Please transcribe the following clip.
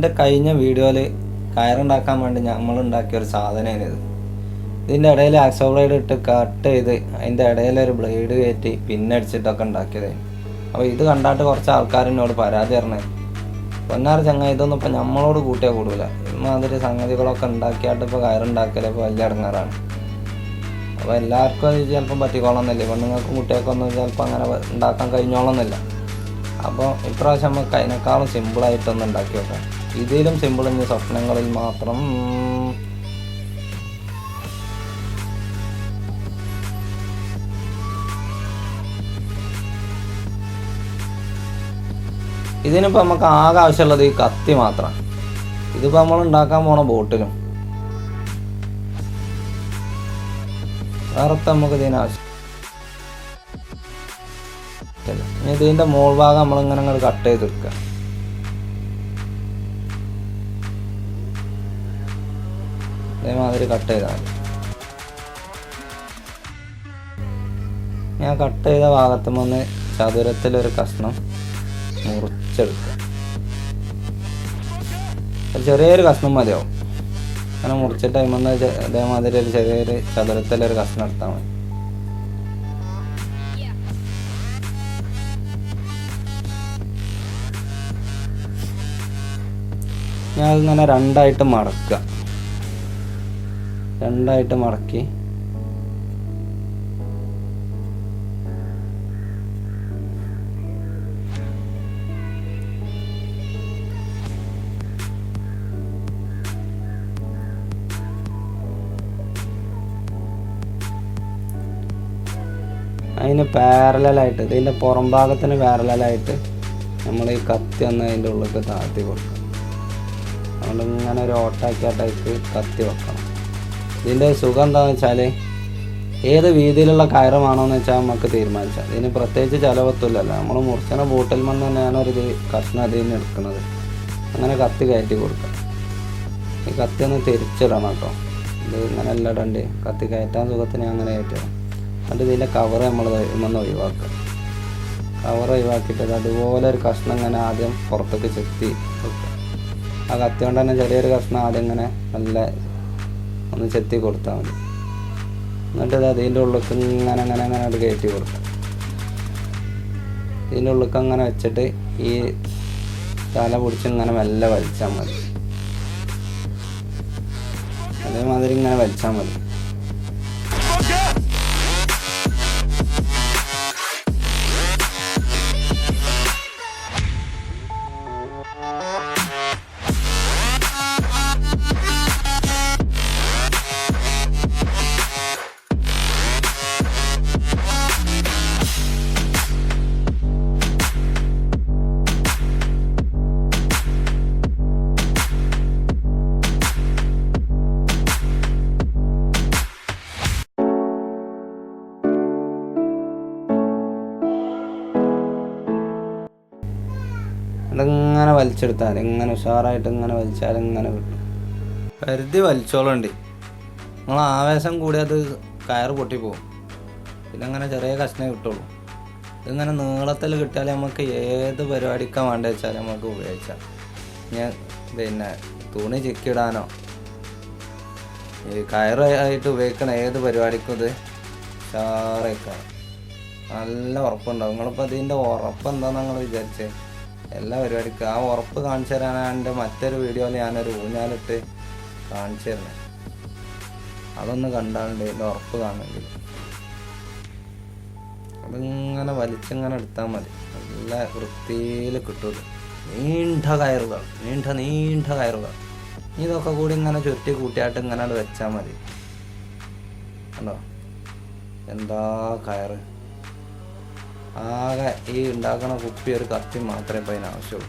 എൻ്റെ കഴിഞ്ഞ വീഡിയോയിൽ കയറുണ്ടാക്കാൻ വേണ്ടി നമ്മളുണ്ടാക്കിയൊരു സാധനമാണിത്. ഇതിൻ്റെ ഇടയിൽ ആക്സോ ബ്ലേഡ് ഇട്ട് കട്ട് ചെയ്ത് അതിൻ്റെ ഇടയിലൊരു ബ്ലേഡ് കയറ്റി പിന്നടിച്ചിട്ടൊക്കെ ഉണ്ടാക്കിയത്. അപ്പോൾ ഇത് കണ്ടായിട്ട് കുറച്ച് ആൾക്കാർ എന്നോട് പരാതി പറഞ്ഞത്, പൊന്നാറ് ചങ്ങ ഇതൊന്നും ഇപ്പോൾ നമ്മളോട് കൂട്ടിയാൽ കൂടില്ല, ഇമാതിരി സംഗതികളൊക്കെ ഉണ്ടാക്കിയായിട്ട് ഇപ്പോൾ കയറുണ്ടാക്കൽ ഇപ്പോൾ വലിയ ഇടങ്ങാറാണ്. അപ്പോൾ എല്ലാവർക്കും അത് ചിലപ്പം പറ്റിക്കോളണമെന്നില്ല, പെണ്ണുങ്ങൾക്കും കുട്ടികൾക്കൊന്നും ചിലപ്പോൾ അങ്ങനെ ഉണ്ടാക്കാൻ കഴിഞ്ഞോളണമെന്നില്ല. അപ്പോൾ ഇപ്രാവശ്യം നമുക്ക് അതിനേക്കാളും സിമ്പിളായിട്ടൊന്ന് ഉണ്ടാക്കി വെക്കാം. ഇതിലും സിമ്പിൾ ഇനി സ്വപ്നങ്ങളിൽ മാത്രം. ഇതിനിപ്പോൾ നമുക്ക് ആകെ ആവശ്യമുള്ളത് ഈ കത്തി മാത്രമാണ്. ഇതിപ്പോൾ നമ്മൾ ഉണ്ടാക്കാൻ പോണ ബോട്ടിലും വേറത്തെ നമുക്ക് ഇതിനാവശ്യം. ഇതിൻ്റെ മോൾ ഭാഗം നമ്മളിങ്ങനെ അങ്ങോട്ട് കട്ട് ചെയ്തെടുക്കുക. അതേമാതിരി കട്ട് ചെയ്താൽ മതി. ഞാൻ കട്ട് ചെയ്ത ഭാഗത്തുമൊന്ന് ചതുരത്തിലൊരു കഷ്ണം മുറിച്ചെടുക്കുക. ചെറിയൊരു കഷ്ണം മതിയാവും. അങ്ങനെ മുറിച്ചിട്ട് അതിമന്ന് അതേമാതിരി ഒരു ചെറിയൊരു ചതുരത്തിലൊരു കഷ്ണം എടുത്താൽ മതി. ഞാൻ അതിങ്ങനെ രണ്ടായിട്ട് മടക്കുക. രണ്ടായിട്ട് മടക്കി അതിന് പാരലായിട്ട്, ഇതിൻ്റെ പുറം ഭാഗത്തിന് പാരലായിട്ട് നമ്മൾ ഈ കത്തി ഒന്ന് അതിൻ്റെ ഉള്ളിൽ താഴ്ത്തി കൊടുക്കണം. അതുകൊണ്ട് ഇങ്ങനെ ഒരു ഓട്ടാക്കിയാട്ടേക്ക് കത്തി വെക്കണം. ഇതിൻ്റെ സുഖം എന്താണെന്ന് വെച്ചാൽ ഏത് വീതിയിലുള്ള കയറുമാണോയെന്ന് വെച്ചാൽ നമുക്ക് തീരുമാനിച്ചാൽ. ഇതിന് പ്രത്യേകിച്ച് ചിലവത്തില്ലല്ലോ. നമ്മൾ മുറിച്ചണ ബോട്ടിൽ മണ്ണ് തന്നെയാണ് ഒരു കഷ്ണം അതിൽ നിന്ന് എടുക്കുന്നത്. അങ്ങനെ കത്തി കയറ്റി കൊടുക്കുക. ഈ കത്തി ഒന്ന് തിരിച്ചിടണം കേട്ടോ. ഇത് ഇങ്ങനെ എല്ലാം ഇടണ്ടേ. കത്തി കയറ്റാൻ സുഖത്തിന് അങ്ങനെ കയറ്റണം. എന്നിട്ട് ഇതിൻ്റെ കവറ് നമ്മൾ ഇന്ന് ഒഴിവാക്കുക. കവർ ഒഴിവാക്കിയിട്ട് അതുപോലെ ഒരു കഷ്ണം ഇങ്ങനെ ആദ്യം പുറത്തേക്ക് ചെത്തി വെക്കുക. ആ കത്തി കൊണ്ട് തന്നെ ചെറിയൊരു കഷ്ണം ആദ്യം ഇങ്ങനെ നല്ല ഒന്ന് ചെത്തി കൊടുത്താൽ മതി. എന്നിട്ട് ഇതിൻ്റെ ഉള്ളിലേക്ക് ഇങ്ങനെ അങ്ങനെ അങ്ങനെ അത് കയറ്റി കൊടുക്കുക. ഇതിൻ്റെ ഉള്ളിലേക്ക് അങ്ങനെ വെച്ചിട്ട് ഈ തല പിടിച്ച് ഇങ്ങനെ മെല്ലെ വലിച്ചാൽ മതി. അതേമാതിരി ഇങ്ങനെ വലിച്ചാൽ മതി. അതിങ്ങനെ വലിച്ചെടുത്താൽ ഇങ്ങനെ ഉഷാറായിട്ട് ഇങ്ങനെ വലിച്ചാൽ ഇങ്ങനെ കിട്ടും. കരുതി വലിച്ചോളുണ്ട്. നമ്മൾ ആവേശം കൂടി അത് കയറ് പൊട്ടിപ്പോവും. പിന്നെ അങ്ങനെ ചെറിയ കഷ്ണേ കിട്ടുള്ളൂ. ഇതിങ്ങനെ നീളത്തിൽ കിട്ടിയാൽ നമുക്ക് ഏത് പരിപാടിക്കാൻ വേണ്ട വെച്ചാൽ നമുക്ക് ഉപയോഗിക്കാം. ഞാൻ പിന്നെ തുണി ചിക്കിടാനോ ഈ കയറായിട്ട് ഉപയോഗിക്കണ ഏത് പരിപാടിക്കും ഇത് ഉഷാറായിക്കാം. നല്ല ഉറപ്പുണ്ടാവും. നിങ്ങളിപ്പോൾ ഇതിൻ്റെ ഉറപ്പ് എന്താണെന്ന് നിങ്ങൾ വിചാരിച്ചേ? എല്ലാ പരിപാടിക്കും ആ ഉറപ്പ് കാണിച്ചു തരാനാണ് എൻ്റെ മറ്റൊരു വീഡിയോയിൽ ഞാനൊരു ഊഞ്ഞാലിട്ട് കാണിച്ചു തരണേ. അതൊന്ന് കണ്ടാലുണ്ട് എൻ്റെ ഉറപ്പ് കാണണമെങ്കിൽ. അതിങ്ങനെ വലിച്ചിങ്ങനെ എടുത്താൽ മതി. നല്ല വൃത്തിയിൽ കിട്ടും. നീണ്ട കയറുകൾ, നീണ്ട കയറുകൾ. ഇതൊക്കെ കൂടി ഇങ്ങനെ ചുറ്റി കൂട്ടിയായിട്ട് ഇങ്ങനെ വെച്ചാൽ മതി. കണ്ടോ എന്താ കയറ്. ആകെ ഈ ഉണ്ടാക്കുന്ന കുപ്പി ഒരു കത്തി മാത്രമേ ഇപ്പോൾ അതിനാവശ്യമുള്ളൂ.